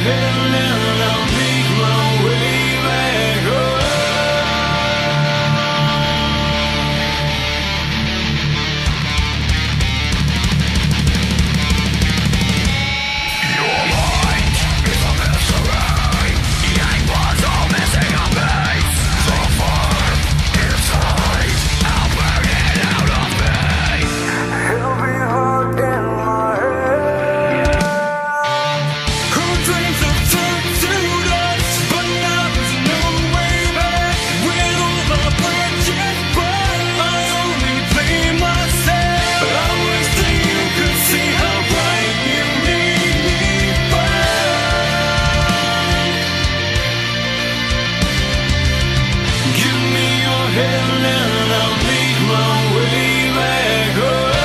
head and I'll make my way back home. Your mind is a mystery. The aim was all missing a piece. So far inside, I'll burn it out of me. It'll be hard in my head. Who dreams of turn to dust? But now there's no way back. With all the bridges burned, I only blame myself. I wish that you could see how bright you made me burn. Give me your hand and I'll make my way back home.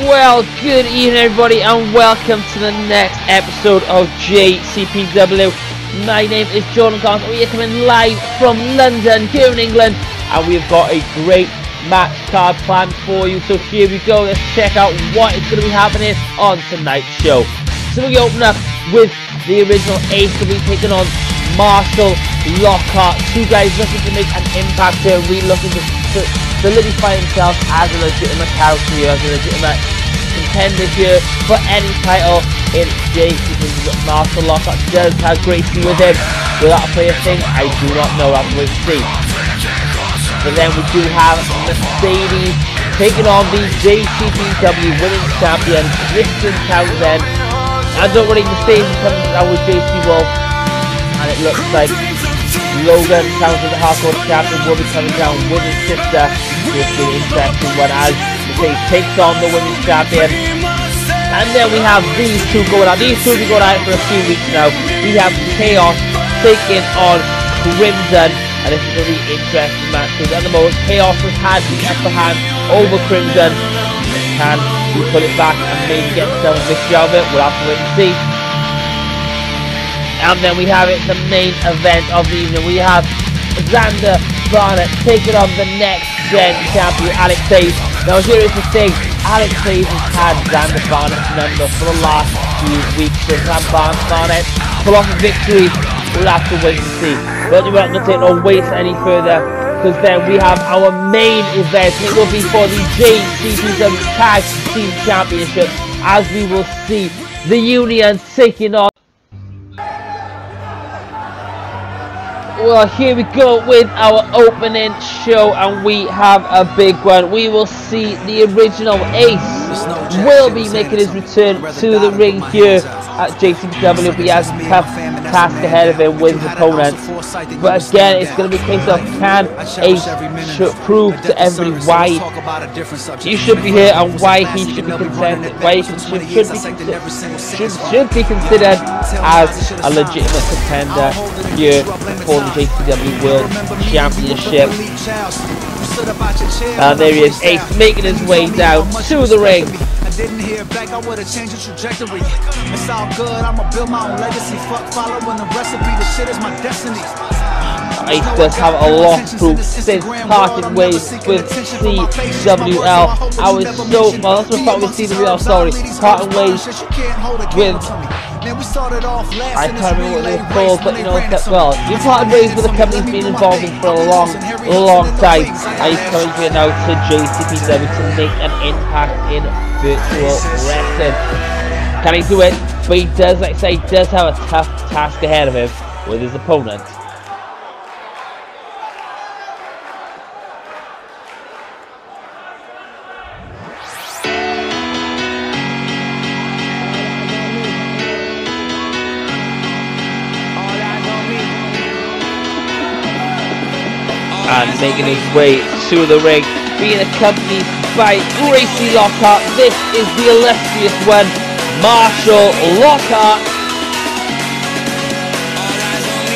Well, good evening everybody and welcome to the next episode of JCPW. My name is Jordan Kaos and we are coming live from London here in England, and we've got a great match card planned for you. So here we go, let's check out what is going to be happening on tonight's show. So we open up with the original Ace to be taking on Marshall, Lockhart, two guys looking to make an impact here, really looking to solidify themselves as a legitimate character here, as a legitimate contender here for any title in JCPW. Marshall Lockhart does have Gracey with him. Will that play a thing? I do not know, I'll have to wait and see. But then we do have Mercedes taking on the JCPW Women's Champion, Kristen Townsend. I don't really Mercedes coming down with JC Wolfe, and it looks like Logan, Townsend, the hardcore champion, will be coming down with his sister. This will be an interesting one as Mercedes takes on the women's champion. And then we have these two going out. These two have been going out for a few weeks now. We have Kaos taking on Crimson, and this is going to be an interesting match because at the moment Kaos has had the upper hand over Crimson. Can he put it back and maybe get himself a victory out of it? We'll have to wait and see. And then we have it, the main event of the evening. We have Xander Barnett taking on the Nex-Gen champion, Ep3. Now here is the thing, Ep3 has had Xander Barnett's number for the last few weeks. So can Barnett pull off a victory? We'll have to wait and see. But we're not going to take no waste any further, because then we have our main event. It will be for the JCPW Tag Team Championship, as we will see the Union taking on. Well, here we go with our opening show, and we have a big one. We will see the original Ace will be making his return to the ring here at JCPW. He has a tough task ahead of him with his opponent. But again, it's going to be a case of can Ace prove to everybody why he should be here and why he should be considered, should be considered as a legitimate contender here for the JCPW World Championship. And there he is, Ace making his way down to the ring. Didn't hear back, I would've changed the trajectory. It's all good, I'ma build my own legacy. Fuck following the recipe, this shit is my destiny. Ace does have a lot to prove since parting ways with CWL. I was so, well, that's what with CWL, sorry. Parting ways with, I can't remember what they were called, but you know, well, you parted ways with a company he's been involved in for a long time. And he's coming here now to JCPW to make an impact in virtual wrestling. Can he do it? But he does, like I say, he does have a tough task ahead of him with his opponent. And making his way to the ring, being accompanied by Gracey Lockhart. This is the illustrious one, Marshall Lockhart.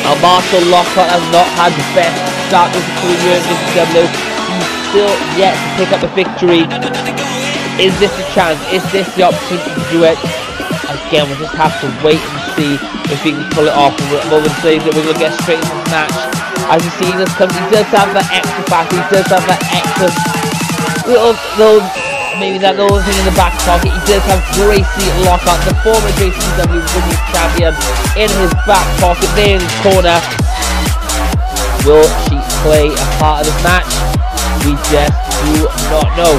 Now Marshall Lockhart has not had the best start of his career in JCPW. He's still yet to pick up a victory Is this the chance? Is this the opportunity to do it? Again, we'll just have to wait and see if he can pull it off. Logan says that we're going to get straight into this match. As you see, he does have that extra back, he does have that extra maybe that little thing in the back pocket. He does have Gracey Lockhart, the former JCPW Women's Champion, in his back pocket there in his corner. Will she play a part of this match? We just do not know.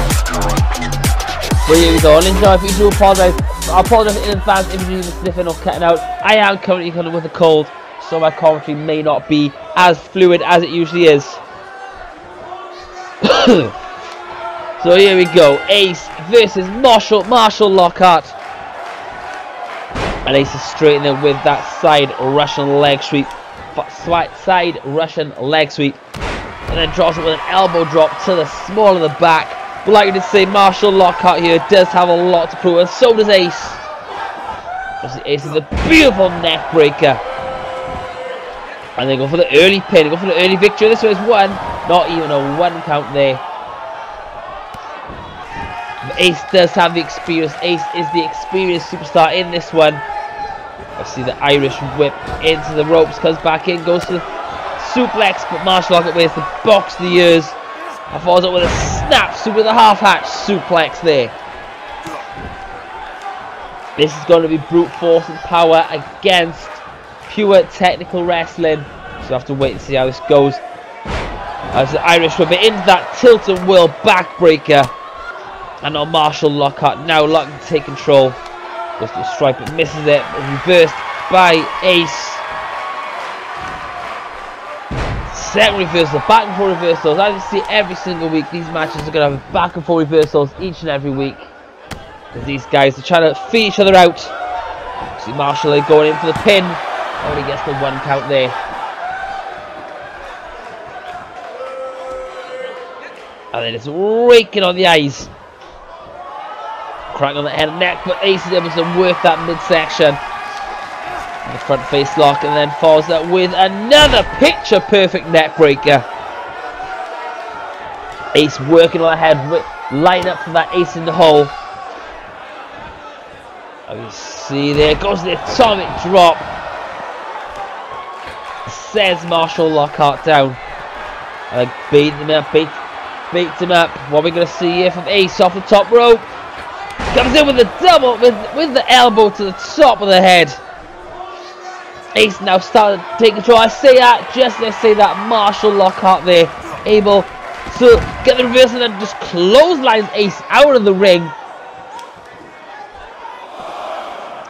But here we go. I'll enjoy if you do apologise. I apologise in advance if you do the sniffing or cutting out. I am currently coming with a cold, so my commentary may not be as fluid as it usually is. So here we go. Ace versus Marshall Lockhart. And Ace is straight in there with that side Russian leg sweep. Side Russian leg sweep. And then draws it with an elbow drop to the small of the back. But like I did say, Marshall Lockhart here does have a lot to prove, and so does Ace. Ace is a beautiful neck breaker. And they go for the early pin, go for the early victory. This was one, not even a 1 count there. But Ace does have the experience. Ace is the experienced superstar in this one. I see the Irish whip into the ropes, comes back in, goes to the suplex, but Marshall Lockhart waits to box the ears. And follows up with a snap with a half-hatch suplex there. This is going to be brute force and power against pure technical wrestling. So we'll have to wait and see how this goes. As the Irish whip it into that tilt-and-whirl backbreaker. And on Marshall Lockhart now looking to take control. Goes to a stripe, but misses it. Reversed by Ace. Second reversal, back and forth reversals. As you see every single week, these matches are going to have back and forth reversals each and every week. Because these guys are trying to feed each other out. See Marshall going in for the pin. Only gets the 1 count there. And then it's raking on the eyes. Crack on the head and neck, but Ace is able to work that midsection. The front face lock, and then follows that with another picture perfect neck breaker. Ace working on the head, line up for that ace in the hole. And you see there goes the atomic drop. Sends Marshall Lockhart down. And beat him up, beats him up. What are we going to see here from Ace off the top rope? Comes in with the double, with the elbow to the top of the head. Ace now started to take control. I say that, just let's say that Marshall Lockhart there, able to get the reverse and then just clotheslines Ace out of the ring.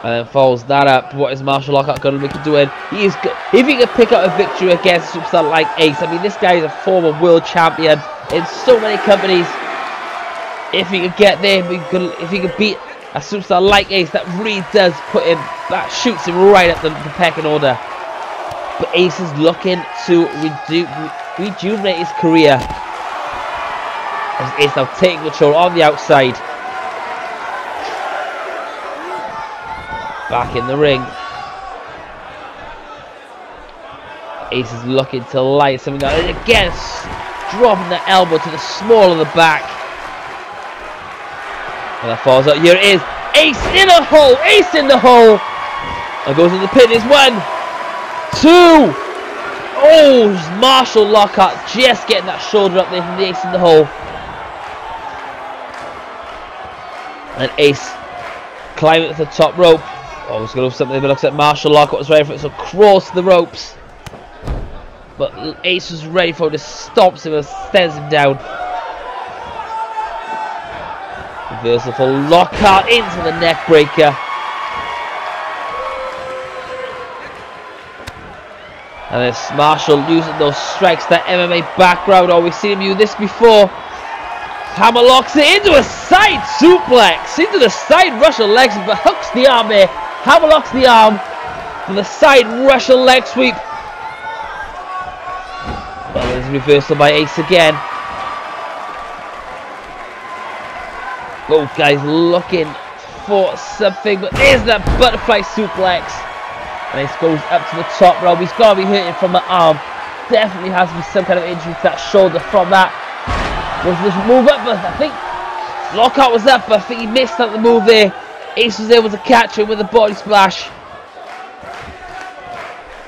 And then follows that up. What is Marshall Lockhart going to make it do it? If he can pick up a victory against a superstar like Ace, I mean, this guy is a former world champion in so many companies. If he could get there, if he could beat a superstar like Ace, that really does put him, that shoots him right up the pecking order. But Ace is looking to rejuvenate his career. As Ace now taking control on the outside. Back in the ring. Ace is looking to light something out. And again, dropping the elbow to the small of the back. And that falls out. Here it is. Ace in a hole. Ace in the hole. And goes to the pin. Is 1, 2. Oh, Marshall Lockhart just getting that shoulder up there from the Ace in the hole. And Ace climbing to the top rope. Oh, he's going to do something, but looks like Marshall Lockhart was ready for it, so cross the ropes. But Ace was ready for it, just stomps him and sends him down. Reversal for Lockhart into the neck breaker. And it's Marshall using those strikes, that MMA background. Oh, we've seen him use this before. Hammerlocks it into a side suplex, into the side Russian legs, but hooks the arm there. Hammerlocks the arm for the side Russian leg sweep. Well, there's a reversal by Ace again. Both guys looking for something, but there's that butterfly suplex. And Ace goes up to the top rope. He's got to be hurting from the arm. Definitely has to be some kind of injury to that shoulder from that. Was this move up, but I think Lockhart was up, but I think he missed out the move there. Ace was able to catch him with a body splash.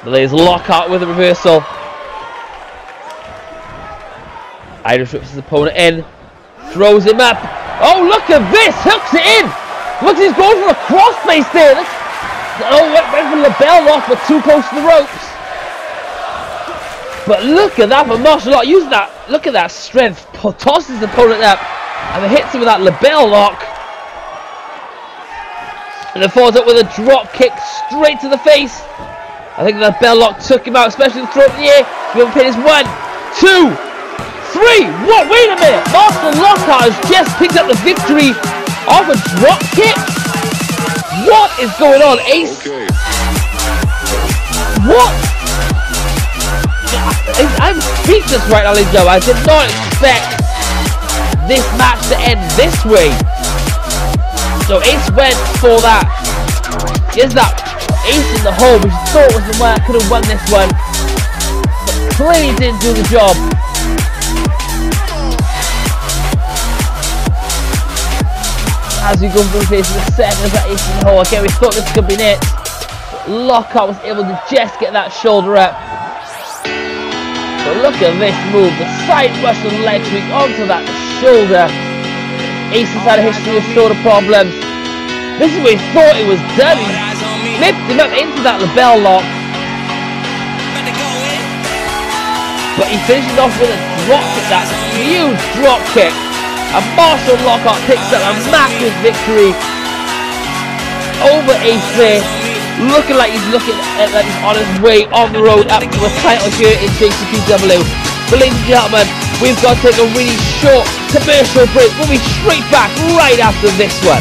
But there's Lockhart with a reversal. Irish rips his opponent in. Throws him up. Oh, look at this! Hooks it in! Look, he's going for a crossface there. Look. Oh, went for the bell lock, but too close to the ropes. But look at that for martial art. Using that, look at that strength. Tosses the opponent up and then hits him with that label lock. And then follows up with a drop kick straight to the face. I think that bell lock took him out, especially the throw up in the air. The other pin is 1, 2, 3. What? Wait a minute. Master Lockhart has just picked up the victory off a drop kick. What is going on, Ace? Okay. What? I'm speechless right now, ladies and gentlemen. I did not expect this match to end this way. So Ace went for that. Here's that ace in the hole, which I thought was the one that could have won this one. But clearly didn't do the job. As we go through the face of the second of that ace in the hole, again we thought this could be it. But Lockhart was able to just get that shoulder up. But look at this move, the side Russian leg sweep onto that shoulder. Ace has had a history of shoulder problems. This is where he thought it was done. He flipped him up into that label lock. But he finishes off with a drop kick, that huge drop kick. And Marshall Lockhart picks up a massive victory over Ace there. Looking like he's on his way on the road up to a title here in JCPW. But ladies and gentlemen, we've got to take a really short commercial break. We'll be straight back right after this one.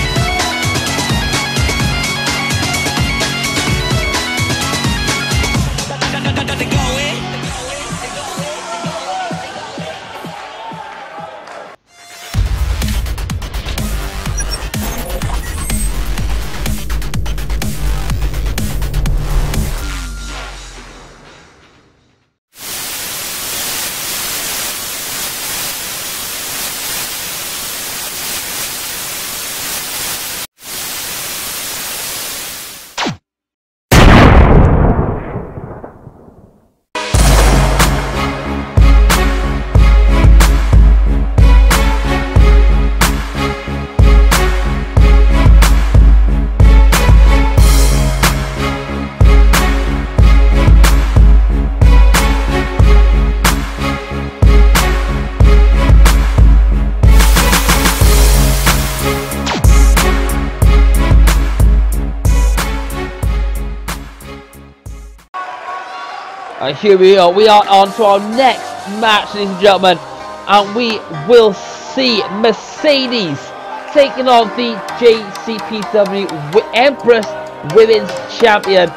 And here we are on to our next match, ladies and gentlemen, and we will see Mercedes taking on the JCPW Empress Women's Champion.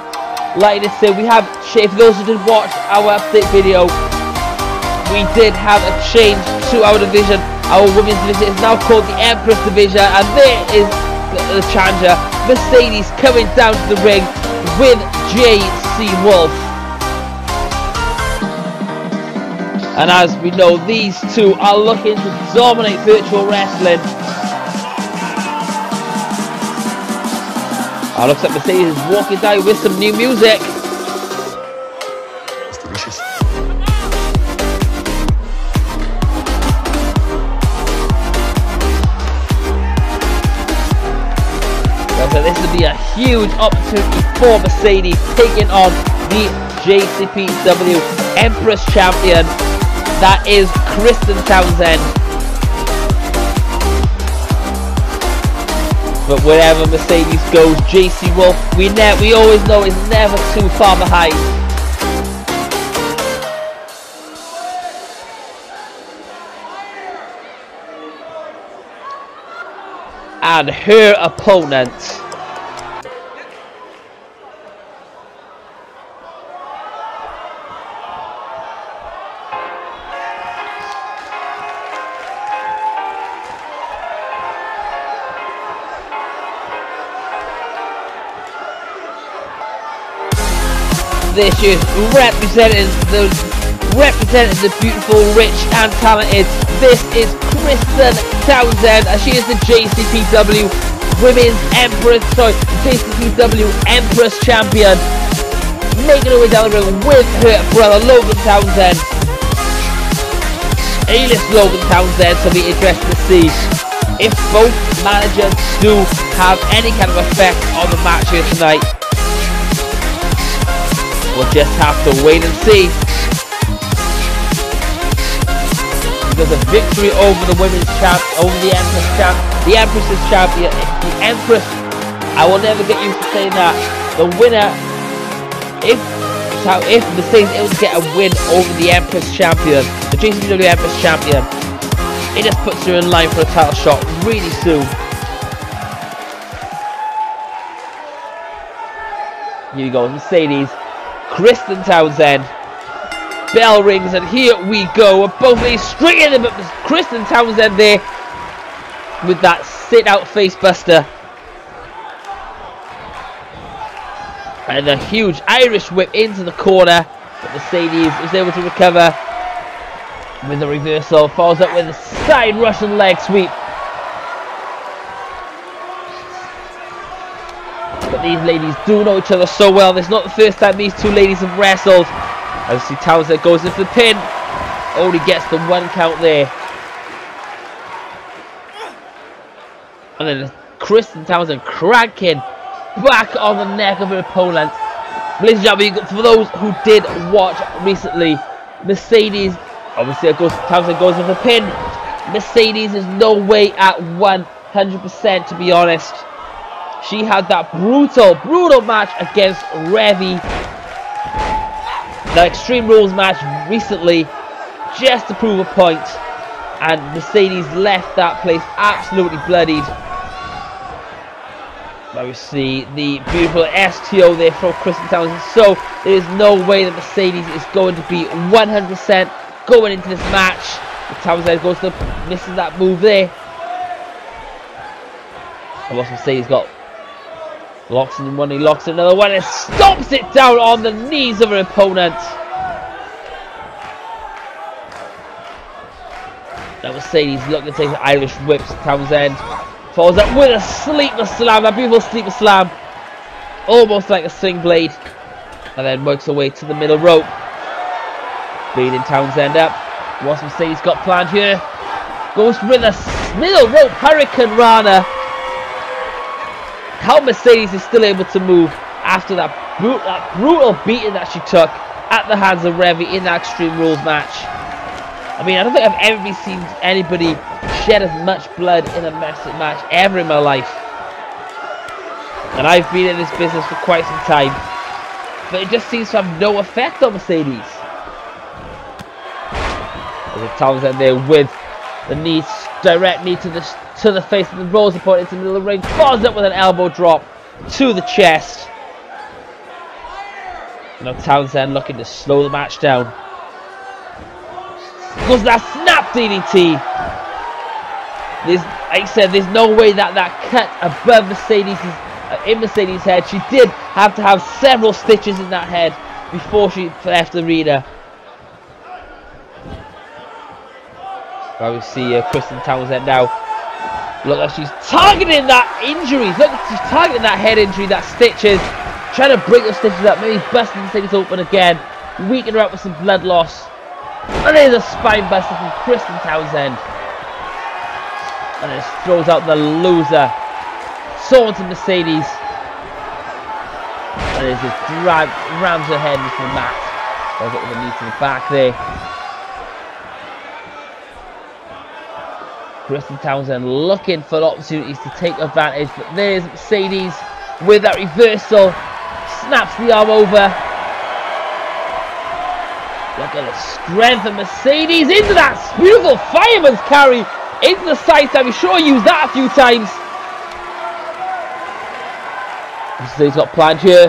Like I said, we have, for those who did watch our update video, we did have a change to our division. Our women's division is now called the Empress division, and there is the challenger, Mercedes, coming down to the ring with JC Wolfe. And as we know, these two are looking to dominate virtual wrestling. Looks like Mercedes is walking down with some new music. It's delicious. So this would be a huge opportunity for Mercedes taking on the JCPW Empress Champion. That is Kristen Townsend. But wherever Mercedes goes, JC Wolfe, we always know is never too far behind. And her opponent, this is representing the representing the beautiful, rich and talented, this is Kristen Townsend, and she is the JCPW Women's Empress, JCPW Empress Champion, making her way down the ring with her brother Logan Townsend. A-list Logan Townsend, so be interested to see if both managers do have any kind of effect on the match here tonight. We'll just have to wait and see. Because a victory over the women's champ, over the Empress champ, the Empress's champion, the Empress, I will never get used to saying that. The winner, if Mercedes able to get a win over the Empress champion, the JCPW Empress champion, it just puts her in line for a title shot really soon. Here we go, Mercedes, Kristen Townsend. Bell rings and here we go. We're both ladies straight in, but Kristen Townsend there with that sit out face buster. And a huge Irish whip into the corner, but Mercedes is able to recover with the reversal, follows up with a side Russian leg sweep. But these ladies do know each other so well. This is not the first time these two ladies have wrestled. As you see, Townsend goes in for the pin, only gets the 1 count there. And then Kristen Townsend cranking back on the neck of her opponent. Ladies and gentlemen, for those who did watch recently, Mercedes, obviously Townsend goes in for the pin. Mercedes is no way at 100%, to be honest. She had that brutal match against Revy, the Extreme Rules match recently, just to prove a point, and Mercedes left that place absolutely bloodied. Now we see the beautiful STO there from Kristen Townsend, so there is no way that Mercedes is going to be 100% going into this match. Townsend misses that move there. And once Mercedes got locks in one, he locks in another one and stomps it down on the knees of her opponent. Now Mercedes looking to take the Irish whips. Townsend follows up with a sleeper slam, a beautiful sleeper slam, almost like a sling blade, and then works her way to the middle rope, beating Townsend up. What's Mercedes got planned here? Goes with a middle rope Hurricane Rana. How Mercedes is still able to move after that brutal beating that she took at the hands of Revy in that Extreme Rules match. I mean, I don't think I've ever seen anybody shed as much blood in a wrestling match ever in my life. And I've been in this business for quite some time, but it just seems to have no effect on Mercedes. There's a Townsend there with the knee, direct knee to the face, and rolls the opponent into the middle of the ring, follows up with an elbow drop to the chest. Now Townsend looking to slow the match down. Goes that snap DDT. Like I said, there's no way that cut above in Mercedes' head. She did have to have several stitches in that head before she left the arena. Now we see Kristen Townsend now. Look like she's targeting that injury. Look, she's targeting that head injury, that stitches. Trying to break those stitches up, maybe busting the things open again. Weakening her up with some blood loss. And there's a spine buster from Kristen Townsend. And it throws out the loser. So onto Mercedes. And it just rams her head into the mat. Goes up with the knee to the back there. Kristen Townsend looking for opportunities to take advantage, but there's Mercedes with that reversal, snaps the arm over. Look at the strength of Mercedes into that beautiful fireman's carry into the side stab. We sure used that a few times. Mercedes got planned here.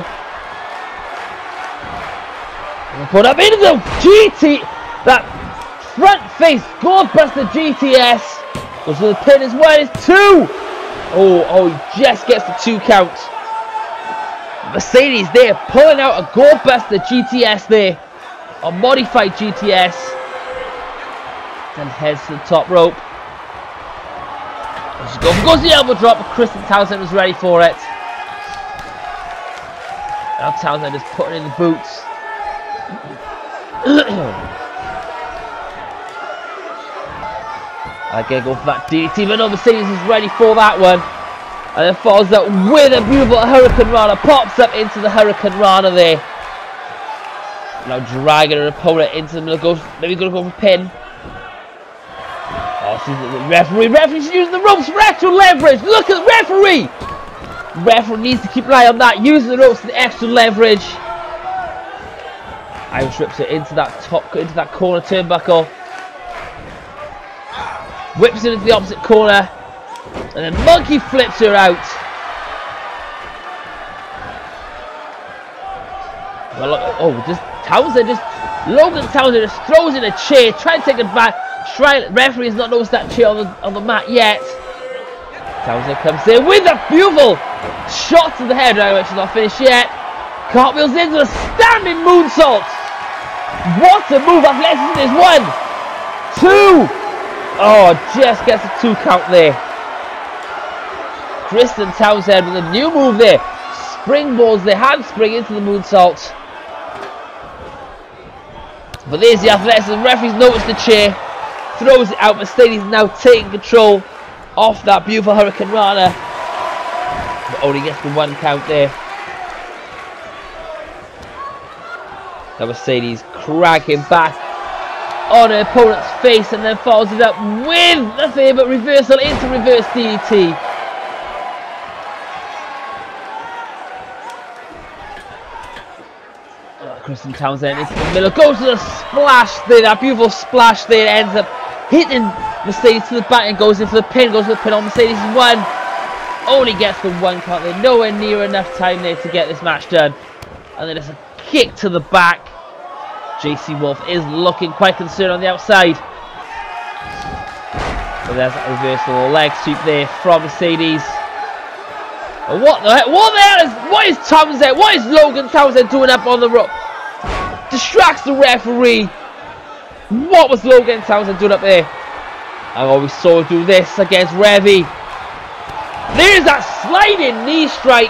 And put up into the GT, that front face Goldbuster GTS. Goes for the pin as well. It's 2. Oh, he just gets the 2 count. Mercedes there pulling out a Goldbuster GTS there. a modified GTS. Then heads to the top rope. Goes the elbow drop, but Kristen Townsend was ready for it. Now Townsend is putting in the boots. Again, go for that DDT, but no, Mercedes is ready for that one. And then follows up with a beautiful Hurricane Rana. Pops up into the Hurricane Rana there. Now dragging her opponent into the middle. Maybe going to go for a pin. Oh, she's the referee. Referee, she's using the ropes for extra leverage. Look at the referee. Referee needs to keep an eye on that. Using the ropes for the extra leverage. Irish rips her into that corner turnbuckle. Whips it into the opposite corner. And then Monkey flips her out. Well, look, oh, Logan Townsend just throws in a chair, trying to take it back. Referee has not noticed that chair on the mat yet. Townsend comes in with a beautiful shot to the head, which is not finished yet. Cartwheels into a standing moonsault. What a move! Athleticism is 1, 2. Oh, just gets a 2 count there. Kristen Townsend with a new move there. Springboards the handspring into the moonsault. But there's the athleticism. Referee's noticed the chair. Throws it out. Mercedes now taking control off that beautiful Hurricane Rana. But only gets the 1 count there. Now Mercedes cracking back on her opponent's face and then follows it up with the favorite reversal into reverse DDT. Kristen Townsend into the middle, goes to the splash there, that beautiful splash there, ends up hitting Mercedes to the back and goes into the pin, goes to the pin on Mercedes 1. Only gets the 1 count there, nowhere near enough time there to get this match done. And then it's a kick to the back. JC Wolfe is looking quite concerned on the outside. But there's a reversal leg sweep there from Mercedes. But what the heck? What is Townsend? What is Logan Townsend doing up on the rope? Distracts the referee. What was Logan Townsend doing up there? I always saw him do this against Revy. There's that sliding knee strike.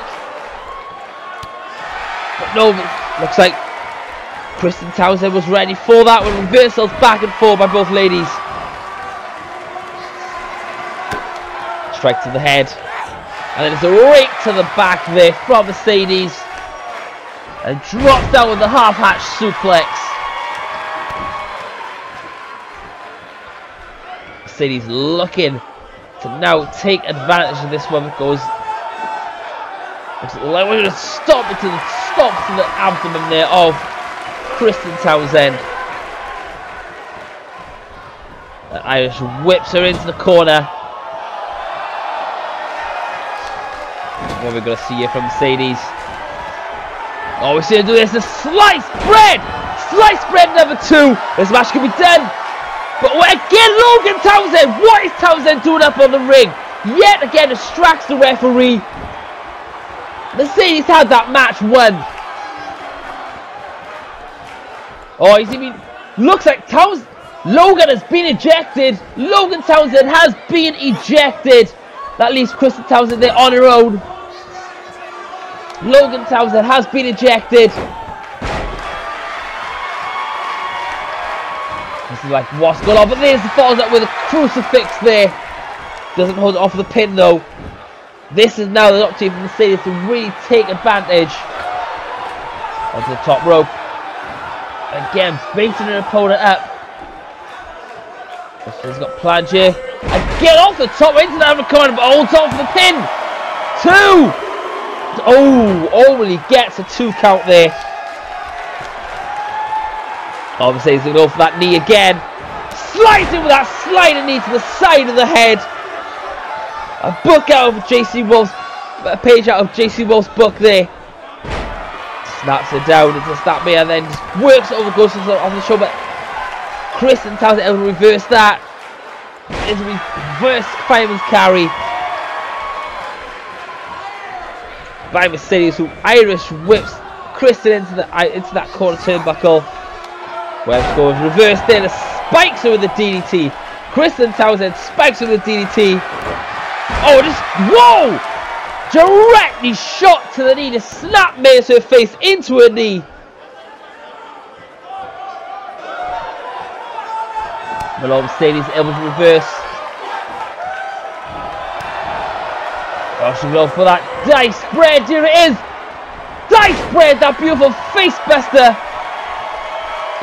But no, looks like Kristen Townsend was ready for that one. Reversals back and forth by both ladies. Strike to the head. And then it's a rake to the back there from Mercedes. And drops down with the half-hatch suplex. Mercedes looking to now take advantage of this one. Goes. We're going to stop to the abdomen there of Kristen Townsend. The Irish whips her into the corner. What we're going to see here from Mercedes. Oh, we're seeing her do this. The slice bread! Slice bread number 2. This match can be done. But again, Logan Townsend. What is Townsend doing up on the ring? Yet again, distracts the referee. Mercedes had that match won. Oh, you see me? Looks like Logan has been ejected. Logan Townsend has been ejected. That leaves Kristen Townsend there on her own. Logan Townsend has been ejected. This is like what's going on, but there's the follows up with a crucifix there. Doesn't hold it off the pin though. This is now the opportunity for Mercedes to really take advantage. Onto the top rope. Again, baiting her opponent up. Kristen's got planned here. Again off the top, into the other corner, but holds on for the pin. 2! Oh, only gets a 2 count there. Obviously, he's going to go for that knee again. Slicing with that sliding knee to the side of the head. A book out of JC Wolfe's, a page out of JC Wolfe's book there. Snaps it down into snap me and then just works over, goes off the shoulder. Kristen Townsend able to reverse that. It's a reverse fireman's carry by Mercedes, who Irish whips Kristen into that corner turnbuckle. Webb goes reverse there, the spikes her with the DDT. Kristen Townsend spikes her with the DDT. Oh, just, whoa! Directly shot to the knee, the snap makes her face into her knee. Malone Mercedes able to reverse. Oh, she'll go for that dice spread. Here it is. Dice spread, that beautiful face buster.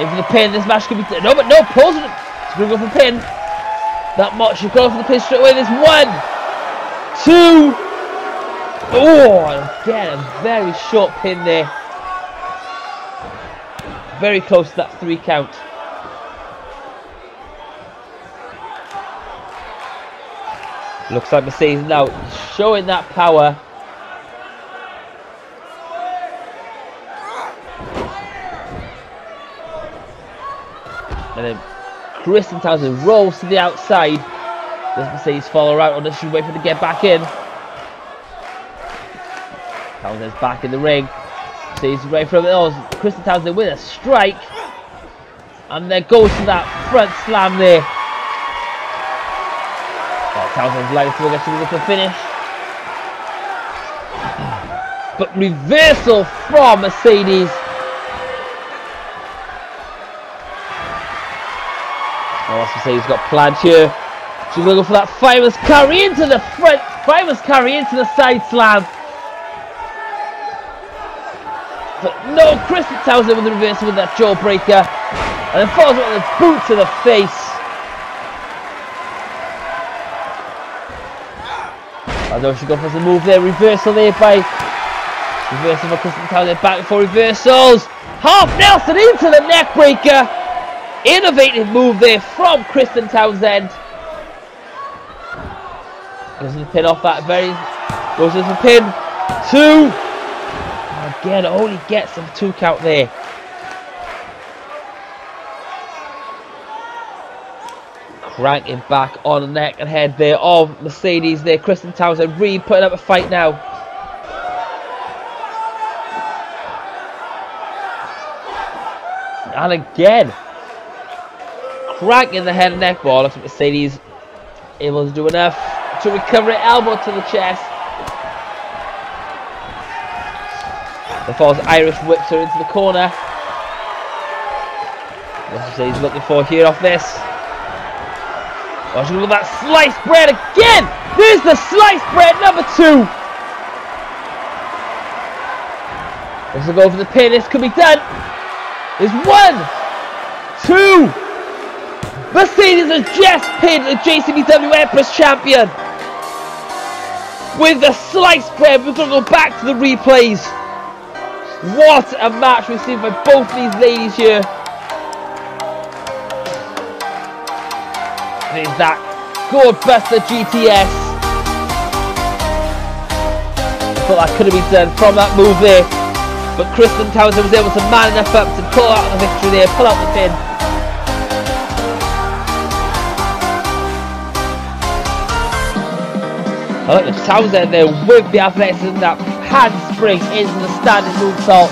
In for the pin. This match could be. No, but no, pulls it. She's going to go for the pin. Not much. She's going for the pin straight away. There's 1, 2. Oh, again, a very short pin there. Very close to that 3 count. Looks like Mercedes now showing that power. And then Kristen Townsend rolls to the outside. Does Mercedes follow out, or does she wait for her to get back in? Townsend's back in the ring. Mercedes ready for it. Oh, Kristen Townsend with a strike. And then goes to that front slam there. Oh, Townsend's likely to get to the finish. But reversal from Mercedes. Oh, that's Mercedes got planned here. She's going to go for that fireman's carry into the front. Fireman's carry into the side slam. But no, Kristen Townsend with the reversal with that jawbreaker. And then follows with a boot to the face. I know she's going for some move there. Reversal there by reversal for Kristen Townsend. Back for reversals. Half Nelson into the neck breaker. Innovative move there from Kristen Townsend. Goes to the pin off that very. Goes to the pin. 2. Again, only gets a 2 count there. Cranking back on the neck and head there of Mercedes there. Kristen Townsend really putting up a fight now. And again, cranking the head and neck ball. Looks like Mercedes able to do enough to recover it. Elbow to the chest. The falls Irish whips her into the corner. What Mercedes looking for here off this. Oh, she's going with that sliced bread again! There's the sliced bread number 2! This will go for the pin. This could be done. There's 1, 2. Mercedes has just pinned the JCPW Empress champion. With the sliced bread, we're going to go back to the replays. What a match we've seen by both these ladies here. There's that Goldbuster GTS. Thought that could have been done from that move there. But Kristen Townsend was able to man enough up to pull out the victory there, pull out the pin. I like the Townsend there with the athleticism, that handspring into the standing moonsault.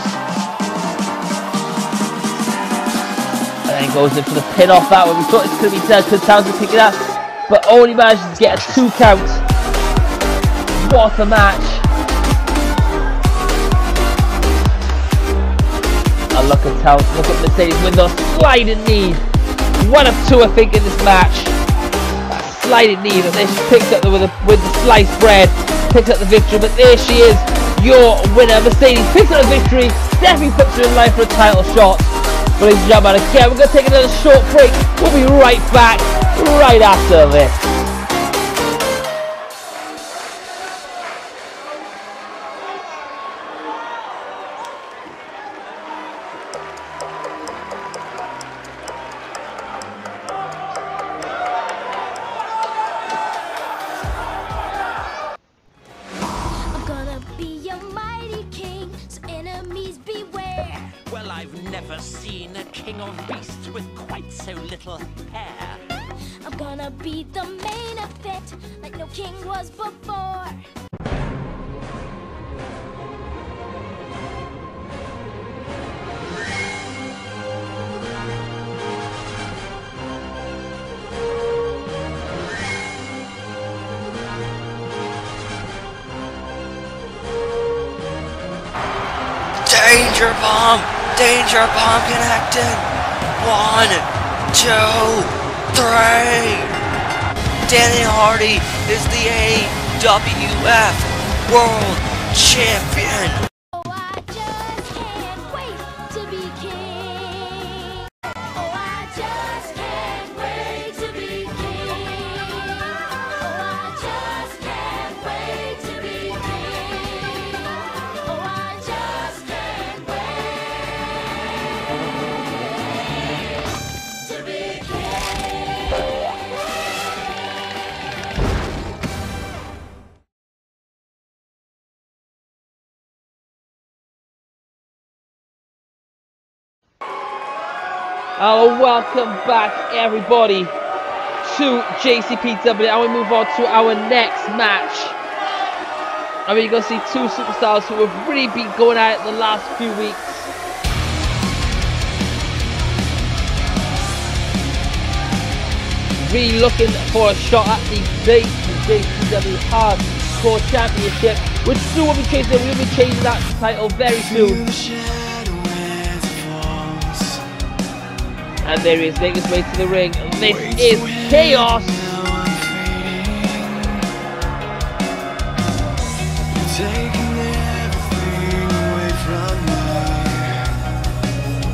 And then goes in for the pin off that one. We thought this could be done, could Townsend pick it up, but only manages to get a 2 count. What a match. And look at Townsend, look at Mercedes with those sliding knees. 1 of 2 I think in this match. Sliding knee, and there she picks up with the sliced bread, picks up the victory, but there she is, your winner. Mercedes picks up the victory, definitely puts her in line for a title shot. But ladies and gentlemen, again, we're going to take another short break. We'll be right back, right after this. Never seen a king of beasts with quite so little hair. I'm gonna be the main event like no king was before. Danger bomb! Danger bomb connected! 1, 2, 3! Danny Hardy is the AWF World Champion! Oh, I just can't wait to be king. Oh, I just can't wait to be king. Oh, I just can't wait to be king. Oh, I just can't wait to be king. Oh, welcome back everybody to JCPW, and we move on to our next match. I mean, you're going to see two superstars who have really been going at it the last few weeks. Really looking for a shot at the JCPW Hardcore Championship, which soon will be changing. We'll be changing that title very soon. And there he is, making his way to the ring. This is Kaos.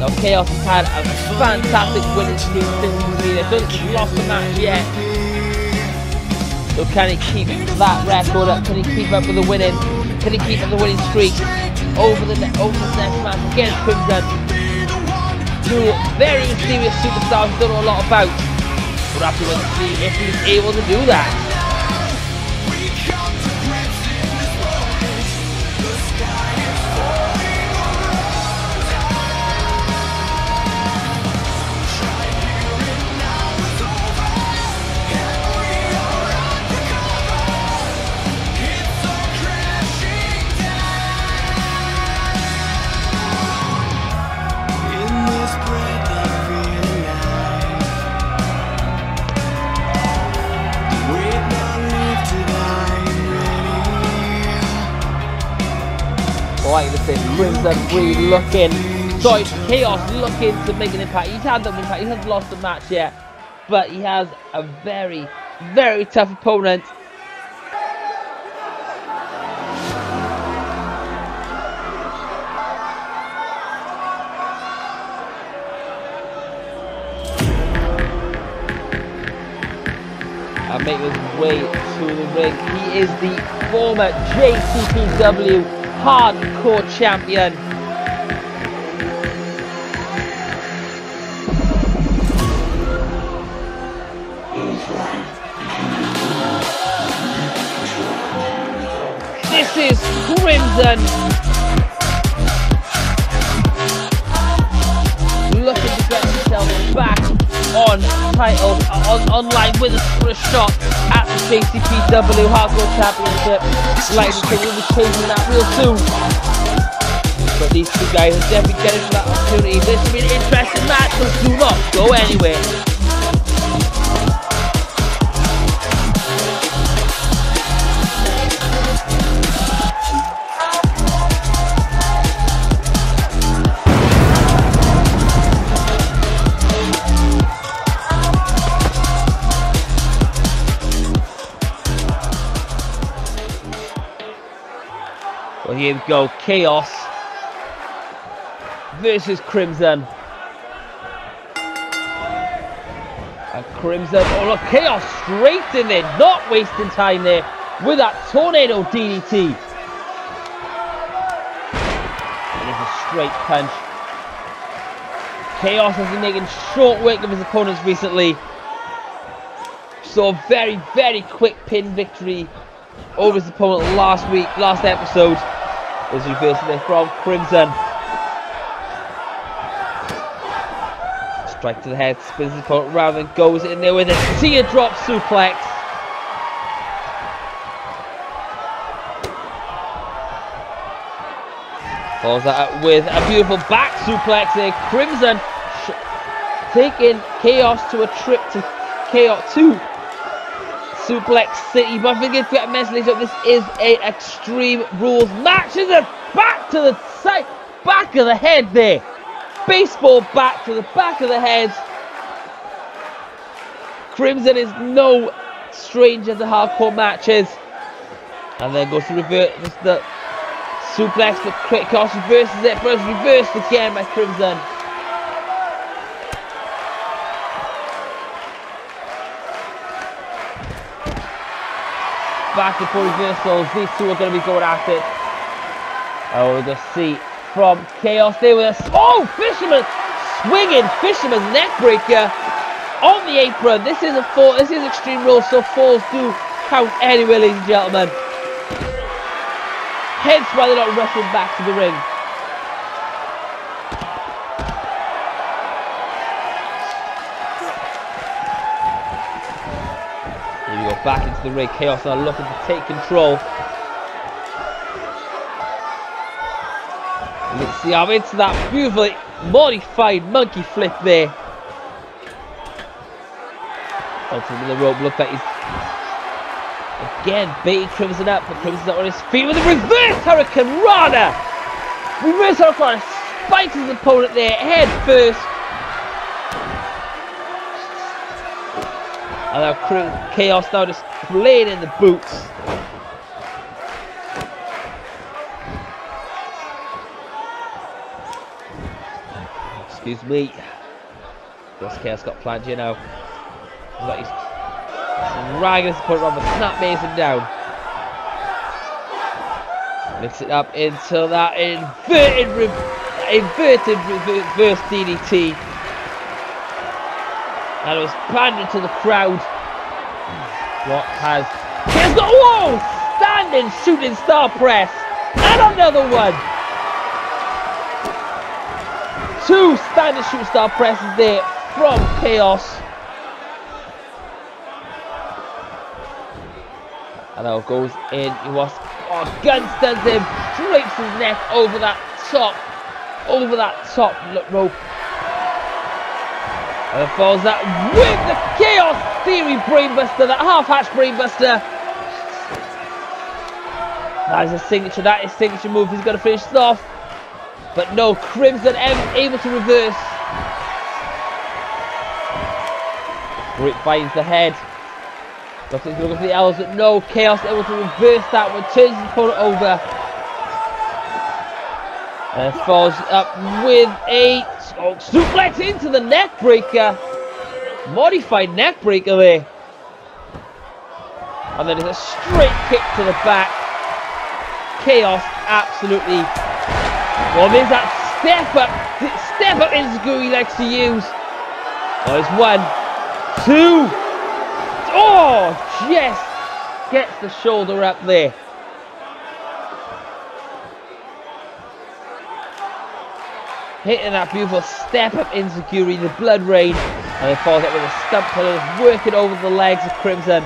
Now Kaos has had a fantastic winning streak since he's been there. Doesn't lost a match yet. So can he keep that record up? Can he keep up with the winning? Can he keep up the winning streak over the next match against Crimson? Two very mysterious superstars we don't know a lot about. We'll have to wait and see if he's able to do that. Like to say, Crimson really looking, sorry, Kaos looking to make an impact. He's had the impact, he hasn't lost the match yet, but he has a very, very tough opponent. And make his way to the ring. He is the former JCPW Hardcore Champion. This is Crimson. Looking to get himself back on title, online with a shot at the JCPW Hardcore Championship. Like to say, we'll be changing that real soon. But these two guys are definitely getting that opportunity. This will be an interesting match, so do not go anywhere. Well, here we go, Kaos versus Crimson. And Crimson, oh look, Kaos straight in there, not wasting time there with that tornado DDT. And it's a straight punch. Kaos has been making short work of his opponents recently. So a very, very quick pin victory over his opponent last episode. As reversed there from Crimson. Strike to the head, spins his opponent around and goes in there with a teardrop suplex. Follows that up with a beautiful back suplex there. Crimson taking Kaos to a trip to Kaos 2. Suplex City, but I think if you get mentally, so this is a Extreme Rules match. Is it back to the side? back of the head there. Baseball bat to the back of the head. Crimson is no stranger to hardcore matches. And then goes to reverse the suplex, but Kaos reverses it, but it's reversed again by Crimson. Back to four reversals. These two are going to be going at it. Oh, we're going to see from Kaos there with a fisherman swinging fisherman's neck breaker on the apron. This is a fall. This is Extreme Rules, so falls do count anyway, ladies and gentlemen. Hence why they're not wrestling back to the ring. Here we go, back into the ring. Kaos now looking to take control. Let's see, I'm into that beautifully modified monkey flip there. Onto the rope, look like he's again baiting Crimson up, but Crimson's not on his feet with a reverse Hurricane Rana. Reverse Hurricane Rana spikes his opponent there, head first. And now Kaos now just playing in the boots. Excuse me. What's Kaos got planned here now? Looks like he's dragging his opponent around, but snap Mason down. Lifts it up into that inverted reverse DDT. And it was pandering to the crowd. What has Kaos got? Whoa! Standing shooting star press. And another one. Two standing shooting star presses there from Kaos. And now goes in. He was gun stuns him, drapes his neck over that top rope. And falls that with the Kaos Theory Brainbuster, that half-hatch Brainbuster. That is his signature. That is his signature move. He's going to finish this off. But no, Crimson able to reverse. Grip finds the head. Looks like he's going to go for the elbows, but no, Kaos able to reverse that one. Turns his opponent over. And falls up with a suplex into the neck breaker. Modified neck breaker there. And then there's a straight kick to the back. Kaos absolutely. Well, there's that step up Enziguri he likes to use. Oh, there's 1, 2. Oh, yes. Gets the shoulder up there. Hitting that beautiful step up Enziguri, the blood rain. And it falls up with a stump puller, working over the legs of Crimson.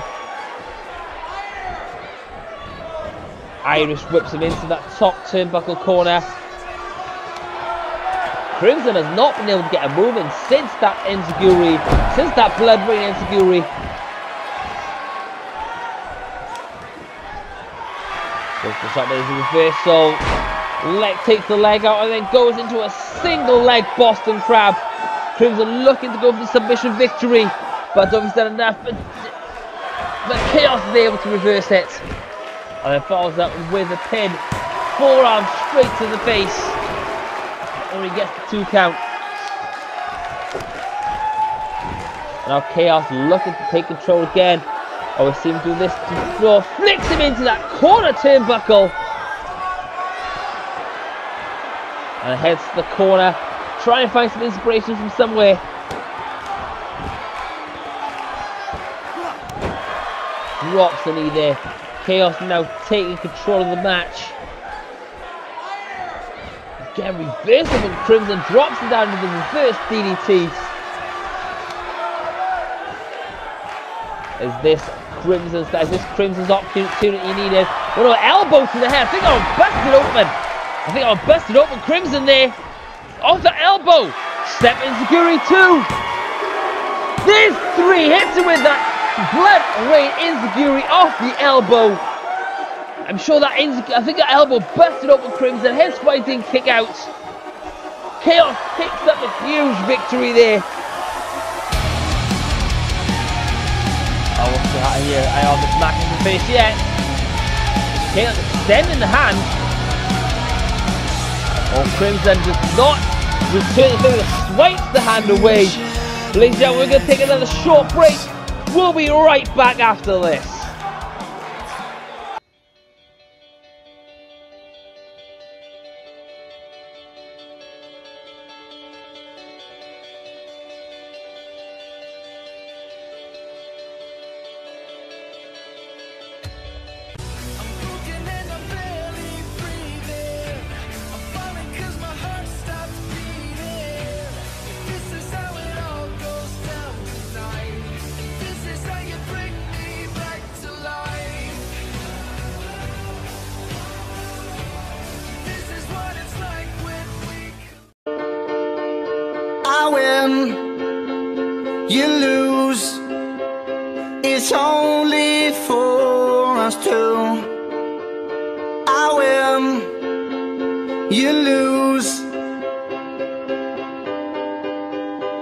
Irish whips him into that top turnbuckle corner. Crimson has not been able to get a move in since that Enziguri, since that blood rain Enziguri. Goes for something as a reversal. Takes the leg out and then goes into a single leg Boston Crab. Crimson looking to go for the submission victory, but don't think he's done enough. But Kaos is able to reverse it. And then follows up with a pin. Forearm straight to the face. And he gets the 2 count. Now Kaos looking to take control again. Oh, we see him do this to the floor. Flicks him into that corner turnbuckle. And heads to the corner. Trying to find some inspiration from somewhere. Drops the knee there. Kaos now taking control of the match. Again, reversible Crimson drops him down to the reverse DDT. Is this Crimson's opportunity needed? Oh no, elbow to the head. I think I'm busted open. Crimson there. Off the elbow. Step Enziguri 2. There's 3. Hits him with that blood rain Enziguri off the elbow. I'm sure that I think that elbow busted open Crimson. Hence why he didn't kick out. Kaos picks up a huge victory there. Oh, what's the matter here? I have this match in the face yet. Kaos extending the hand. Oh, Crimson does not return the finger, swipes the hand away. Ladies and gentlemen, we're going to take another short break. We'll be right back after this. I win, you lose. It's only for us two. I win, you lose.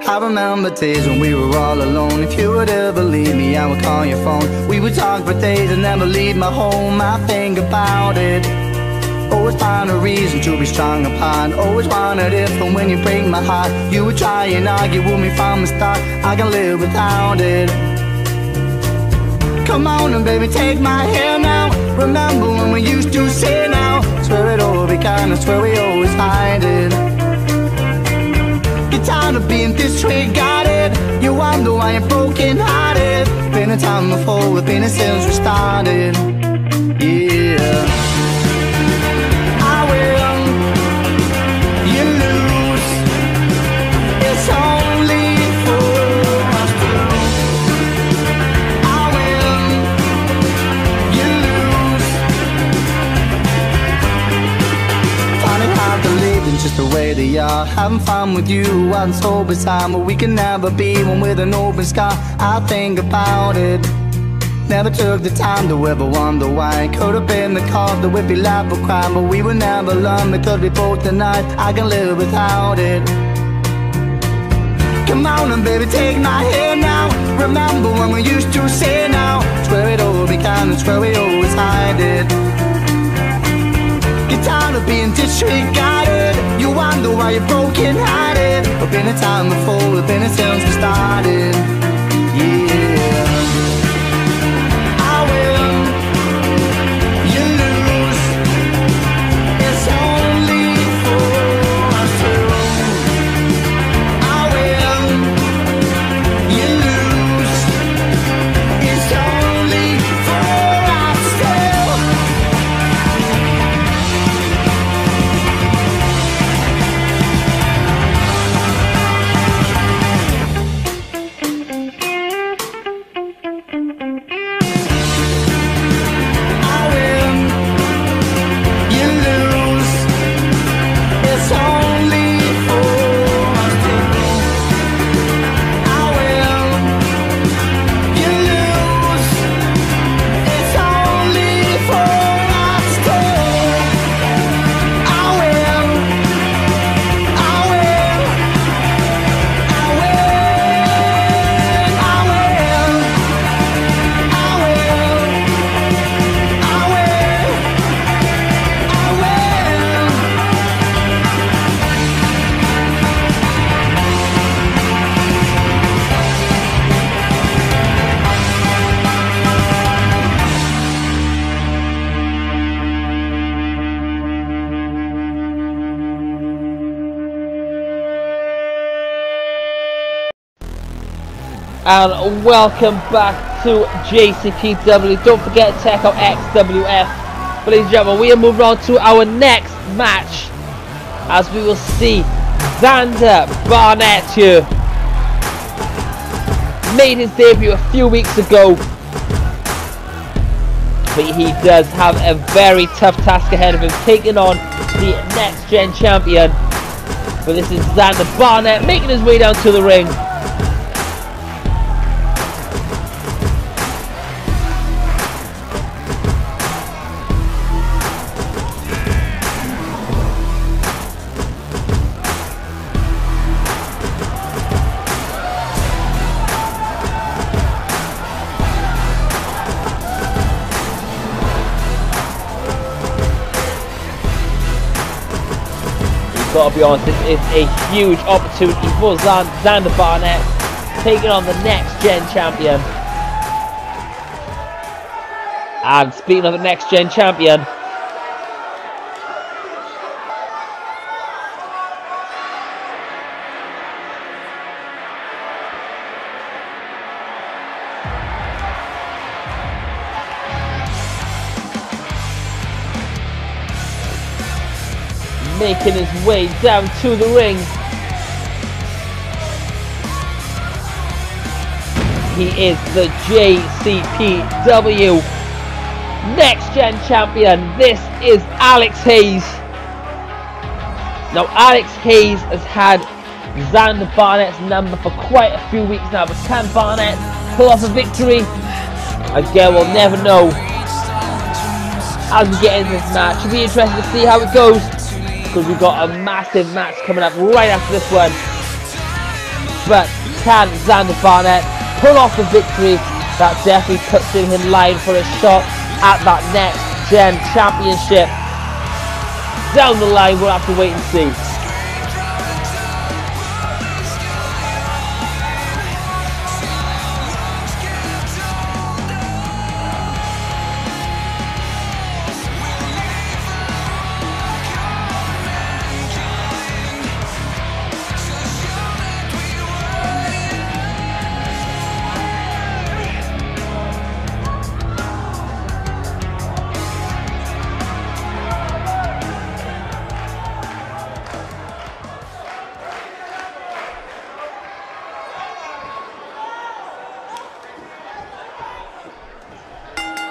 I remember days when we were all alone. If you would ever leave me, I would call your phone. We would talk for days and never leave my home. I think about it. Always find a reason to be strong apart. Always wondered if and when you break my heart, you would try and argue with me from the start. I can live without it. Come on and baby, take my hand now. Remember when we used to say now. Swear it all began, I swear we always hide it. Get tired of being disregarded. You wonder why I'm broken hearted. Been a time before, we've been since we started. Yeah. Just the way they are, having fun with you, wasn't sober time, but we can never be one with an open scar. I think about it. Never took the time to ever wonder why. Could have been the cause that we'd be laugh or cry, but we would never learn because we both denied. I can live without it. Come on and baby, take my hand now. Remember when we used to say now. Swear it all began and swear we always hide it. Get tired of being disregarded. You wonder why you're broken hearted. But been a time before, we've been since we started. Yeah. I win, you lose. It's only for us two. I win, you lose. It's only for us two. And welcome back to JCPW. Don't forget to check out XWF. But ladies and gentlemen, we are moving on to our next match, as we will see Xander Barnett here. Made his debut a few weeks ago, but he does have a very tough task ahead of him, taking on the Nex-Gen champion. But this is Xander Barnett making his way down to the ring. Gotta be honest, this is a huge opportunity for Xander Barnett, taking on the Nex-Gen champion. And speaking of the Nex-Gen champion, making his way down to the ring, he is the JCPW Nex-Gen champion. This is Alex Hayes. Now Alex Hayes has had Xander Barnett's number for quite a few weeks now, but can Barnett pull off a victory? Again, we'll never know as we get into this match. It'll be interesting to see how it goes, because we've got a massive match coming up right after this one. But can Xander Barnett pull off the victory? That definitely puts him in line for a shot at that Nex-Gen championship. Down the line, we'll have to wait and see.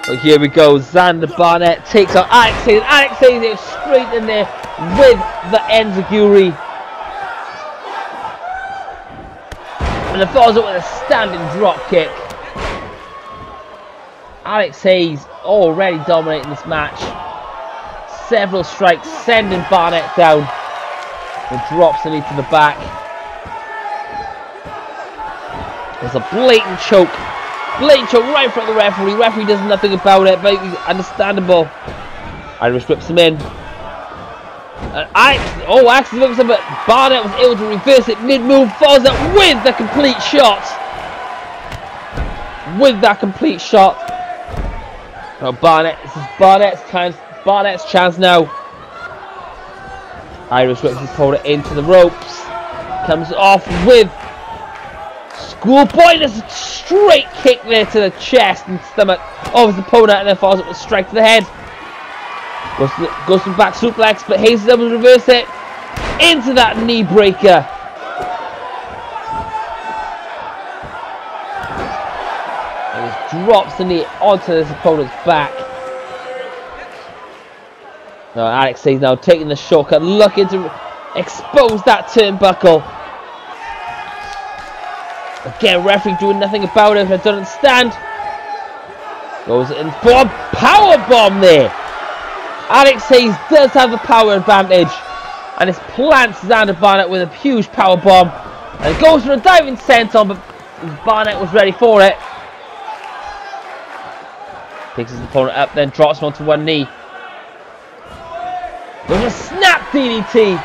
So here we go, Xander Barnett takes on Alex Hayes. Alex Hayes is straight in there with the enziguri. And the follows up with a standing drop kick. Alex Hayes already dominating this match. Several strikes sending Barnett down. And drops the knee to the back. There's a blatant choke. Blatant choke right in front of the referee. Referee does nothing about it, but it's understandable. Irish whips him in. And accident, but Barnett was able to reverse it mid-move, falls up with the complete shot. With that complete shot. Oh, Barnett, this is Barnett's chance. Barnett's chance now. Irish whips his opponent into the ropes. Comes off with schoolboy. There's a straight kick there to the chest and stomach of his opponent, and then falls up with a strike to the head. Goes to the back suplex, but Hayes is able to reverse it into that knee breaker. And he drops the knee onto his opponent's back. Now Alex Hayes now taking the shortcut, looking to expose that turnbuckle. Again, referee doing nothing about it. I don't understand. Goes in for a power bomb there. Alex Hayes does have the power advantage, and this plants Xander Barnett with a huge power bomb, and goes for a diving senton, but Barnett was ready for it. Picks his opponent up, then drops him onto one knee. There's a snap DDT.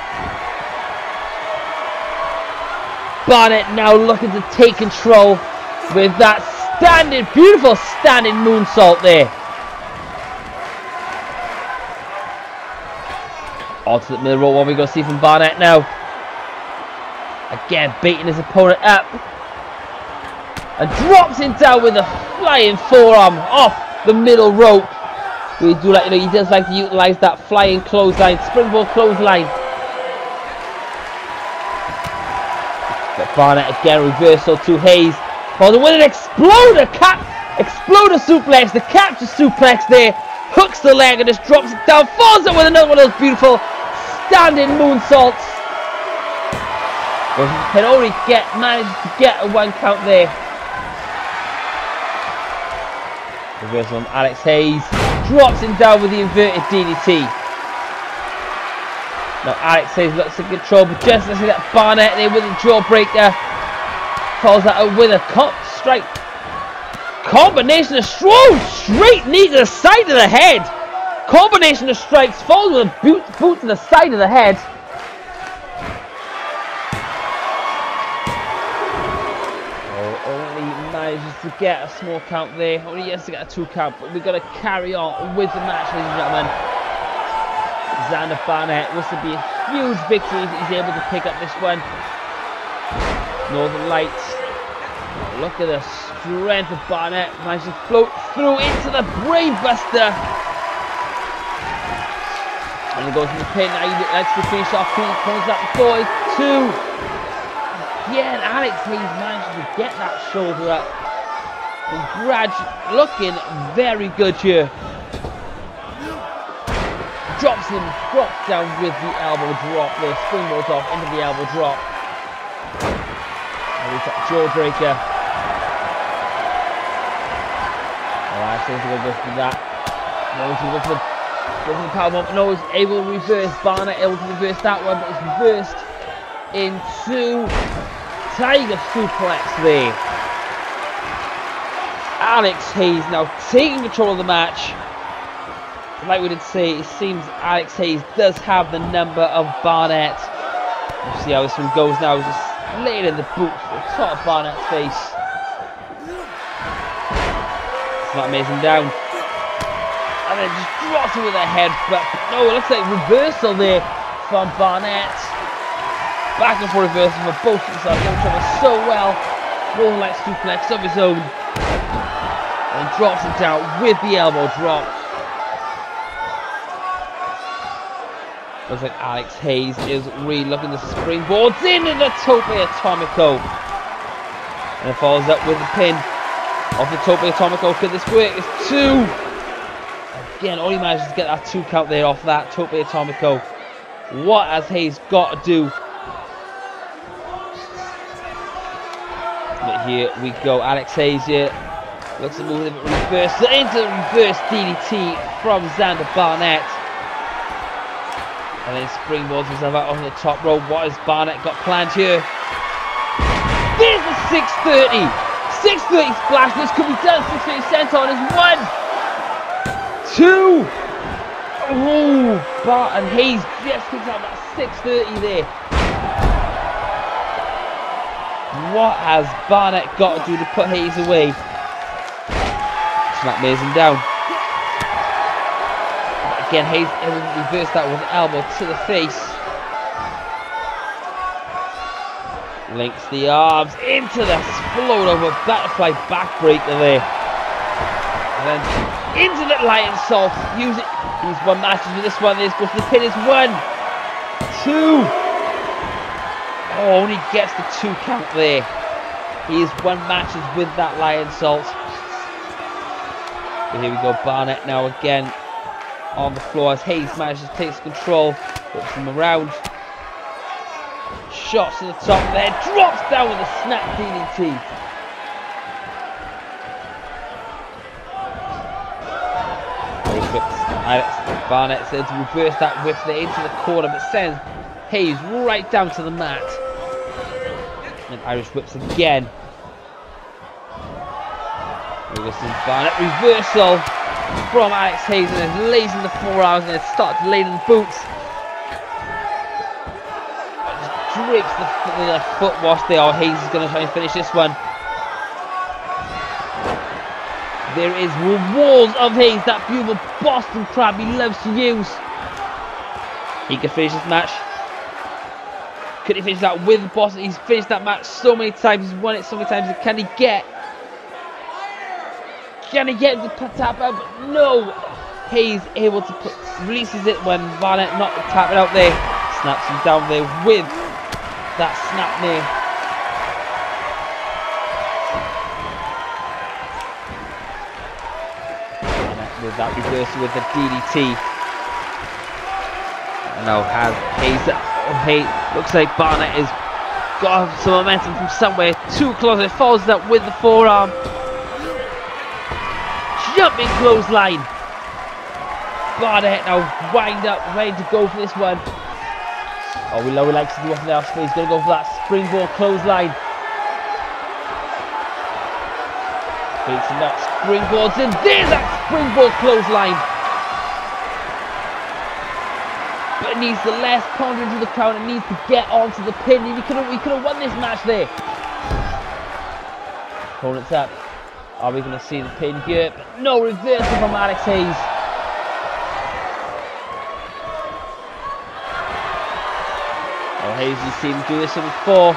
Barnett now looking to take control with that beautiful standing moonsault there. Onto the middle rope, what we're going to see from Barnett now. Again, beating his opponent up. And drops him down with a flying forearm off the middle rope. We do like, he does like to utilise that flying clothesline, springboard clothesline. But Barnett again, reversal to Hayes. With an exploder suplex, the capture suplex there. Hooks the leg and just drops it down, falls it with another one of those beautiful standing moonsaults. Well, he can only manage to get a one count there. Reversal on Alex Hayes. Drops him down with the inverted DDT. Now Alex Hayes looks in control, but just as that Barnett there with a jawbreaker. Calls that out with a strike. Combination of straight knee to the side of the head. Combination of strikes, falls with a boot to the side of the head. manages to get a small count there. Only has to get a 2 count, but we've got to carry on with the match, ladies and gentlemen. Xander Barnett wants to be a huge victory if he's able to pick up this one. Northern Lights. Look at the strength of Barnett. Manages to float through into the brainbuster. And he goes in the pin. Now he likes to finish off. Comes up before 2. Again, Alex Hayes managed to get that shoulder up. Looking very good here. Drops down with the elbow drop there. Springboards off into the elbow drop. And we've got jawbreaker. Alright, so he's going to go for that. No, he's going to go for the powerbomb. No, he's able to reverse. Barnett able to reverse that one, but it's reversed into Tiger Suplex there. Alex Hayes now taking control of the match. Like we did say, it seems Alex Hayes does have the number of Barnett. We'll see how this one goes now. He's just laying in the boots to the top of Barnett's face. It's not amazing down. And then just drops him with a head. But no, it looks like reversal there from Barnett. Back and forth reversal for both of themselves. They cover so well. Rolling like suplex of his own. And drops him down with the elbow drop. Looks like Alex Hayes is really looking to springboards into the Tope Atomico. And it follows up with the pin off the Tope Atomico. Could this work? It's 2. Again, all he manages to get that 2 count there off that Tope Atomico. What has Hayes got to do? But here we go. Alex Hayes here looks to move the reverse into the reverse DDT from Xander Barnett. And then springboards himself out on the top rope. What has Barnett got planned here? There's the 630! 630 splash. This could be done. 630 senton is 1, 2. Oh, Barton Hayes just picks out that 630 there. What has Barnett got to do to put Hayes away? Slap Mason down. Again, Hayes able to reverse that with an elbow to the face. Links the arms into the float over butterfly backbreaker there. And then into the lion salt. Use it. He's 1 matches with this one. This goes to the pin. It's 1, 2. Oh, only gets the 2 count there. He is 1 matches with that lion salt. But here we go. Barnett now again on the floor as Hayes manages to take control, puts him around, shots to the top there, drops down with a snap DDT. Barnett said to reverse that whip there into the corner, but sends Hayes right down to the mat. And Irish whips again. Barnett reversal from Alex Hayes, and then lays in the forearms and then starts laying in the boots. Just drapes the foot wash there. Oh, Hayes is going to try and finish this one. There is walls of Hayes, that beautiful Boston Crab he loves to use. He can finish this match. Could he finish that with Boston? He's finished that match so many times. He's won it so many times. Can he get the tap out? But no. Hayes able to releases it when Barnett not tap it out there. Snaps him down there with that snap there. With that reversal with the DDT. Now has Hayes. Looks like Barnett has got some momentum from somewhere. Too close. It follows up with the forearm. Jumping clothesline. Barnett now wind up, ready to go for this one. Oh, we likes to do nothing else. He's going to go for that springboard clothesline. Facing that springboards in. There's that springboard clothesline. But it needs the less ponder into the crowd. It needs to get onto the pin. He could have won this match there. opponents up. Are we going to see the pin here? But no reversal from Alex Hayes. Oh, Hayes, you've seen him do this before.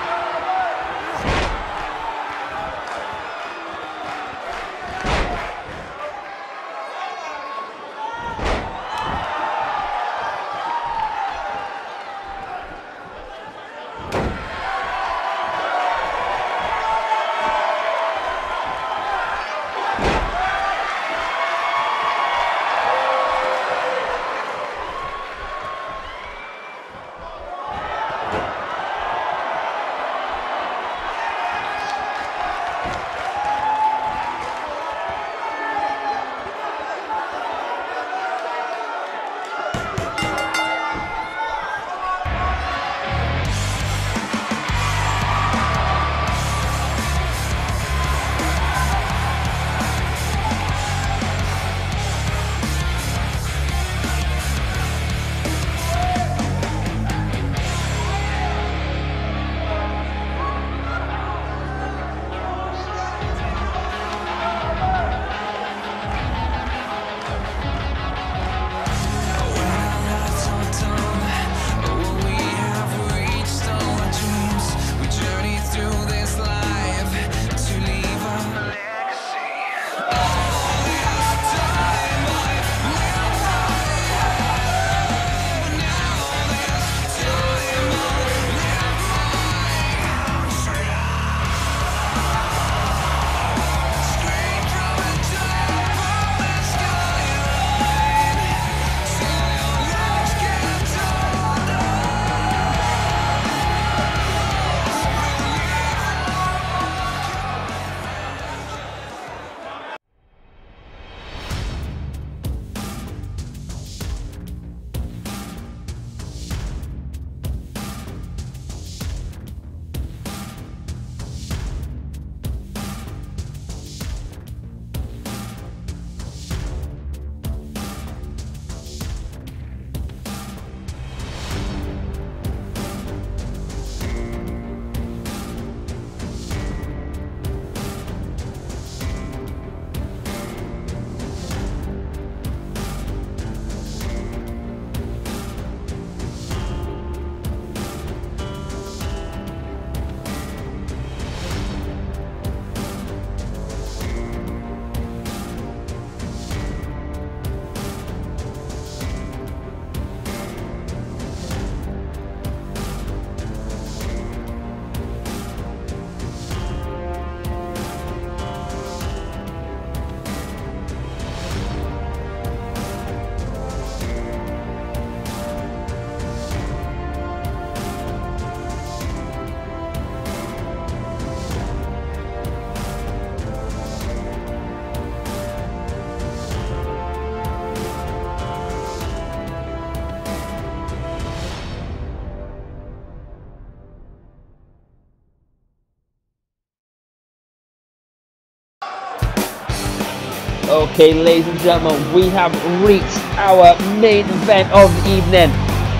Okay, ladies and gentlemen, we have reached our main event of the evening,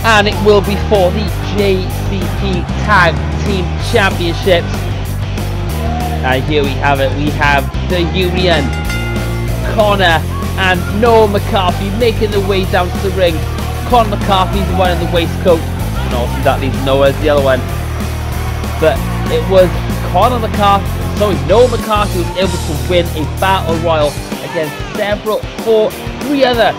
and it will be for the JCP Tag Team Championships. And here we have it. We have the Union, Connor and Noah McCarthy making their way down to the ring. Connor McCarthy's the one in the waistcoat, and also that leaves Noah as the other one. But it was Noah McCarthy was able to win a battle royal against three other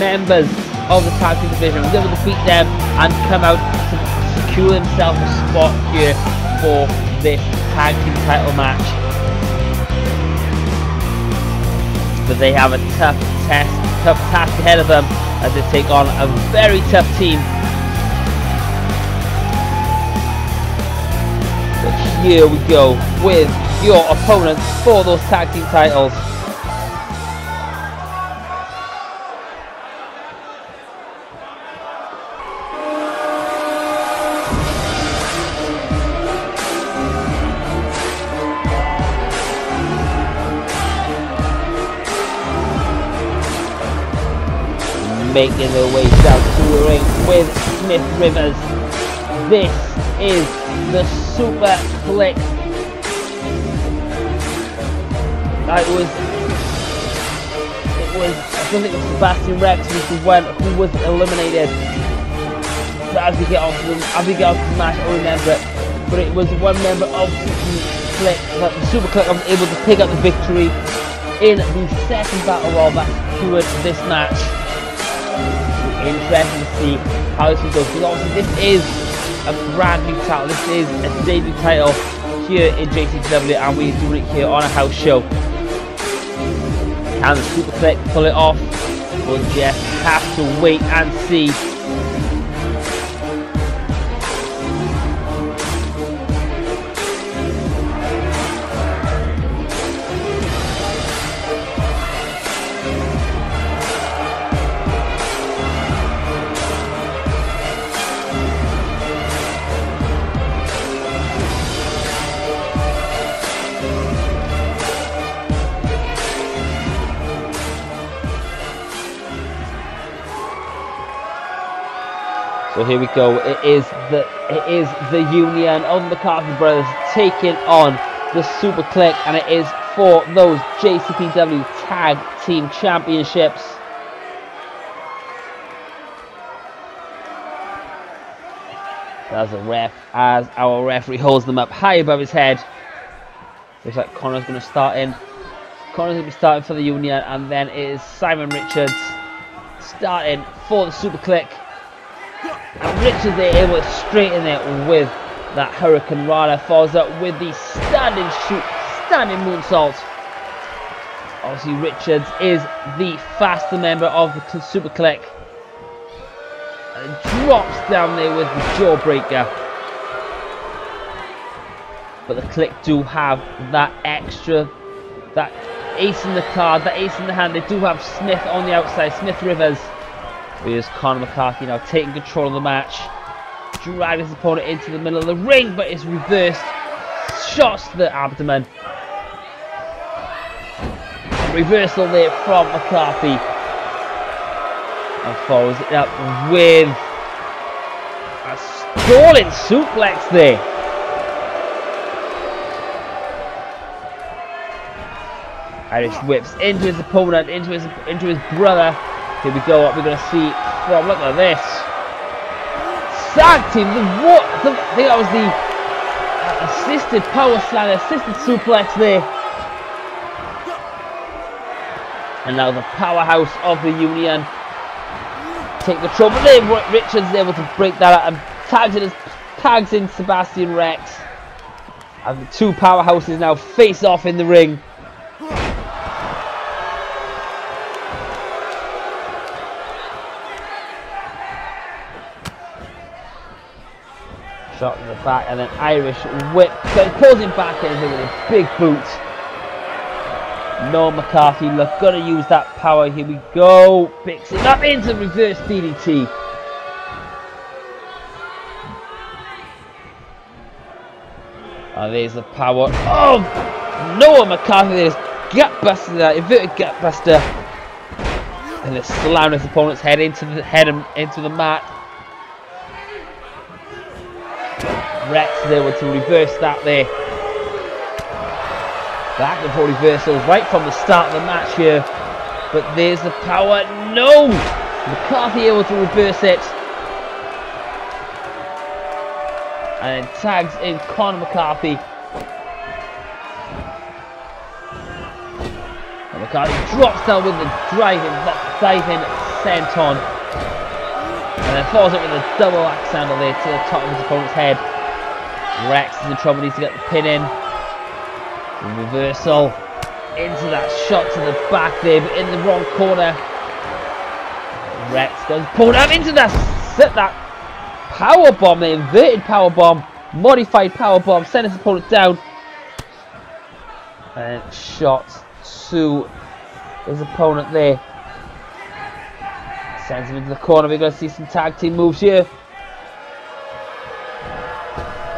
members of the tag team division. Was able to beat them and come out to secure himself a spot here for this tag team title match. But they have a tough task ahead of them as they take on a very tough team. But here we go with your opponents for those tag team titles. Making their way down to the ring with Smith Rivers. This is the Super-Kliq I don't think it was Sebastian Rex who was eliminated. But as we get onto the match, I remember it. But it was one member of the Super-Kliq that was able to pick up the victory in the second battle royal that secured this match. Interesting to see how this will go, because obviously this is a brand new title. This is a debut title here in JCPW, and we're doing it here on a house show. Can the Super-Kliq pull it off? We'll just have to wait and see. So here we go. It is the union of the McCarthy brothers taking on the Super-Kliq, and it is for those JCPW Tag Team Championships. As our referee holds them up high above his head. Looks like Connor's going to start in. Connor's going to be starting for the union, and then it is Simon Richards starting for the Super-Kliq. And Richards is able to straighten it with that Hurricane Rana, follows up with the standing moonsault. Obviously Richards is the faster member of the Super-Kliq. And drops down there with the jawbreaker. But the Kliq do have that extra, that ace in the card, that ace in the hand. They do have Smith on the outside, Smith Rivers. Here's Conor McCarthy now taking control of the match. Dragging his opponent into the middle of the ring, but it's reversed. Shots to the abdomen. Reversal there from McCarthy. And follows it up with a stalling suplex there. Irish whips into his opponent, into his brother. Here we go, what we're going to see from, look at this. Tag team, I think that was the assisted power slam, assisted suplex there. And now the powerhouse of the union take the trouble there. Richards is able to break that out and tags in Sebastian Rex. And the two powerhouses now face off in the ring. Shot in the back, and then Irish whip, pulls him back in with a big boot. No, McCarthy, look, gonna use that power. Here we go. Picks it up into reverse DDT. And there's the power of Noah McCarthy. There's gutbuster, that inverted gutbuster, and it's slamming his opponent's head into the mat. Rex is able to reverse that there. Back and forth reversals right from the start of the match here. But there's the power. No! McCarthy able to reverse it. And then tags in Conor McCarthy. And McCarthy drops down with the diving senton. And then falls up with a double axe handle there to the top of his opponent's head. Rex is in trouble, needs to get the pin in. And reversal into that shot to the back there, but in the wrong corner. Rex goes pulled up into that power bomb, the inverted power bomb, modified power bomb, sends his opponent down. And shot to his opponent there. Sends him into the corner. We're going to see some tag team moves here.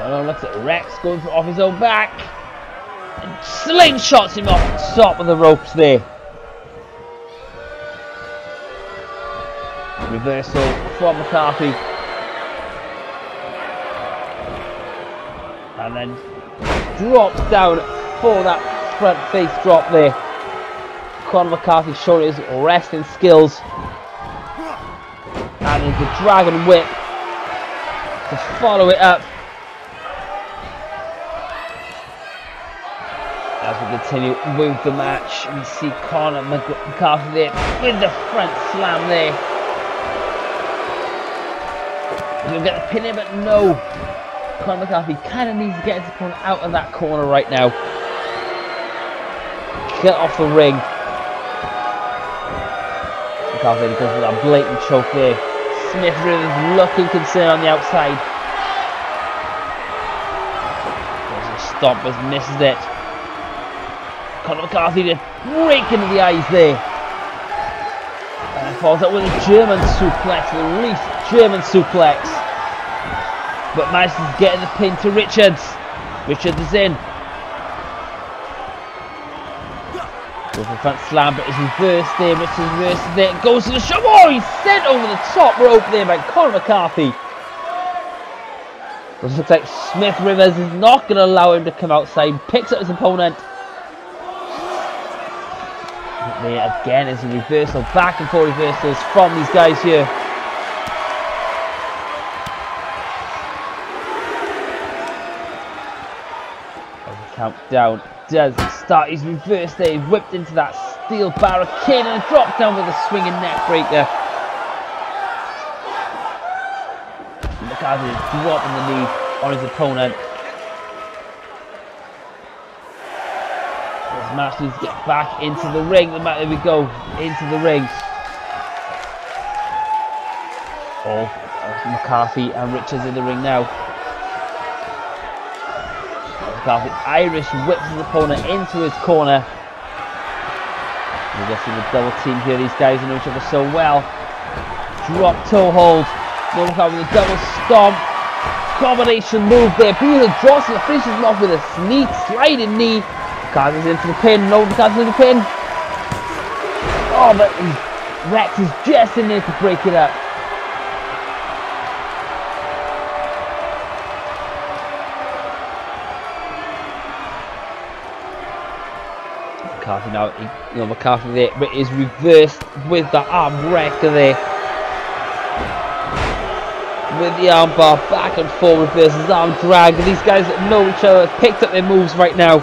Oh, looks at Rex going for off his own back. And slingshots him off the top of the ropes there. Reversal from McCarthy. And then drops down for that front face drop there. Conor McCarthy showing his wrestling skills. And there's the Dragon Whip to follow it up. As we continue with the match, we see Conor McCarthy there with the front slam there. He'll get the pin in, but no. Conor McCarthy kind of needs to get his opponent out of that corner right now. Get off the ring. McCarthy goes with that blatant choke there. Smith Rivers looking concerned on the outside. There's a stomp as misses it. Conor McCarthy just break into the eyes there. And falls out with a German suplex, at least German suplex. But manages to get the pin to Richards. Richards is in. With the front slam, but is reversed there. Richards reverses there. Goes to the shove. Oh, he's sent over the top rope there by Conor McCarthy. But it looks like Smith Rivers is not going to allow him to come outside. Picks up his opponent. There again is a reversal, back and forth reversals from these guys here. As the countdown does start, he's reversed there, he's whipped into that steel barricade and dropped down with a swinging neck breaker. McCarthy is dropping the knee on his opponent. Match needs to get back into the ring. There we go, into the ring. Oh, McCarthy and Richards in the ring now. McCarthy Irish whips his opponent into his corner. We're getting the double team here. These guys know each other so well. Drop toe hold. McCarthy with a double stomp. Combination move there. Beautiful drops and finishes him off with a sneak sliding knee. McCarthy's into the pin, no McCarthy's in the pin. Oh, but Rex is just in there to break it up. McCarthy now, McCarthy there is reversed with the arm breaker there. With the armbar back and forward versus arm drag. These guys that know each other have picked up their moves right now.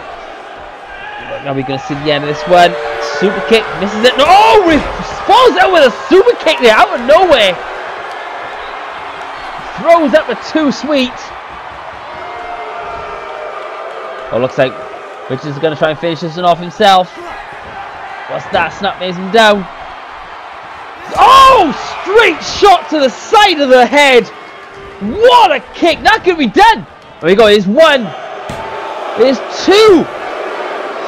Now we're going to see the end of this one. Super-Kliq misses it. No, oh, he falls out with a super-Kliq there out of nowhere. Throws up a too sweet. Oh, looks like Richards is going to try and finish this one off himself. What's that? Snap lays him down. Oh, straight shot to the side of the head. What a kick. That could be done. There we go. Here's one. Here's two.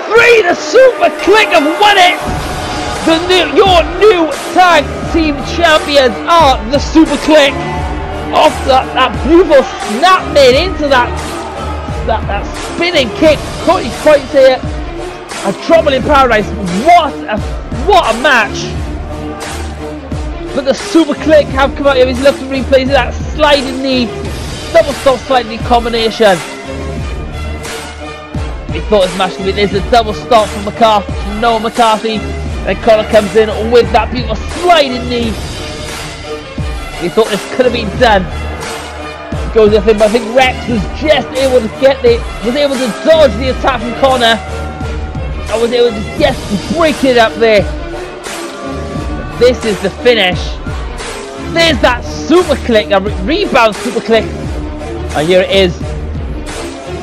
Three, the Super-Kliq have won it! Your new tag team champions are the Super-Kliq! Off that beautiful snap made into that spinning kick. Couldn't quite say it. A Trouble in Paradise. What a match! But the Super-Kliq have come out here. He's looking to replace that sliding knee, double stop sliding knee combination. He thought his match could be there's a double stop from McCarthy, from Noah McCarthy, and Conor comes in with that beautiful sliding knee. He thought this could have been done. Goes with him, but I think Rex was just able to get there, was able to dodge the attack from Conor, and was able to just break it up there. This is the finish. There's that Super-Kliq, a rebound Super-Kliq, and here it is.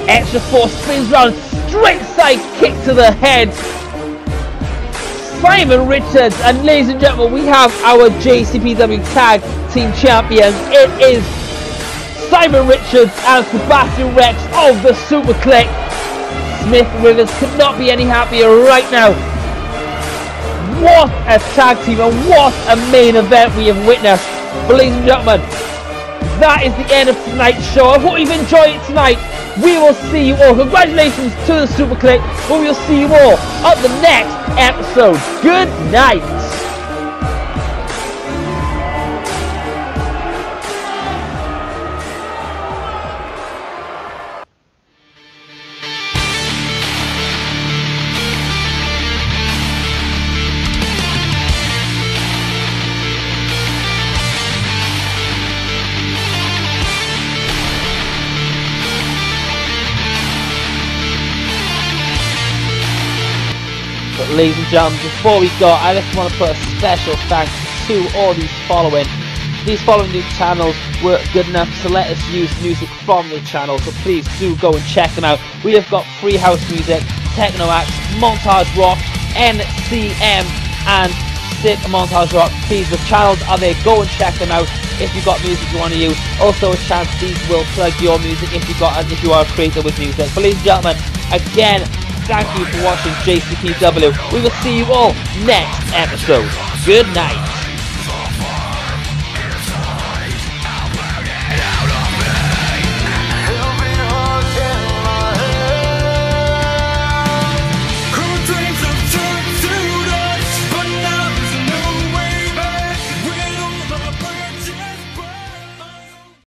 Extra force spins round. Straight side kick to the head. Simon Richards, and ladies and gentlemen, we have our JCPW Tag Team Champions. It is Simon Richards and Sebastian Rex of the Super-Kliq. Smith Rivers could not be any happier right now. What a tag team and what a main event we have witnessed. But ladies and gentlemen, that is the end of tonight's show. I hope you've enjoyed it tonight. We will see you all. Congratulations to the Super-Kliq. But we will see you all on the next episode. Good night. ladies and gentlemen, before we go, I just want to put a special thanks to all these following new channels were good enough to let us use music from the channel, so please do go and check them out. We have got free house music, techno acts, montage rock, NCM, and sick montage rock. Please, the channels are there, go and check them out if you've got music you want to use. Also a chance these will plug your music if you are a creator with music. But ladies and gentlemen, again, thank you for watching JCPW. We will see you all next episode. Good night.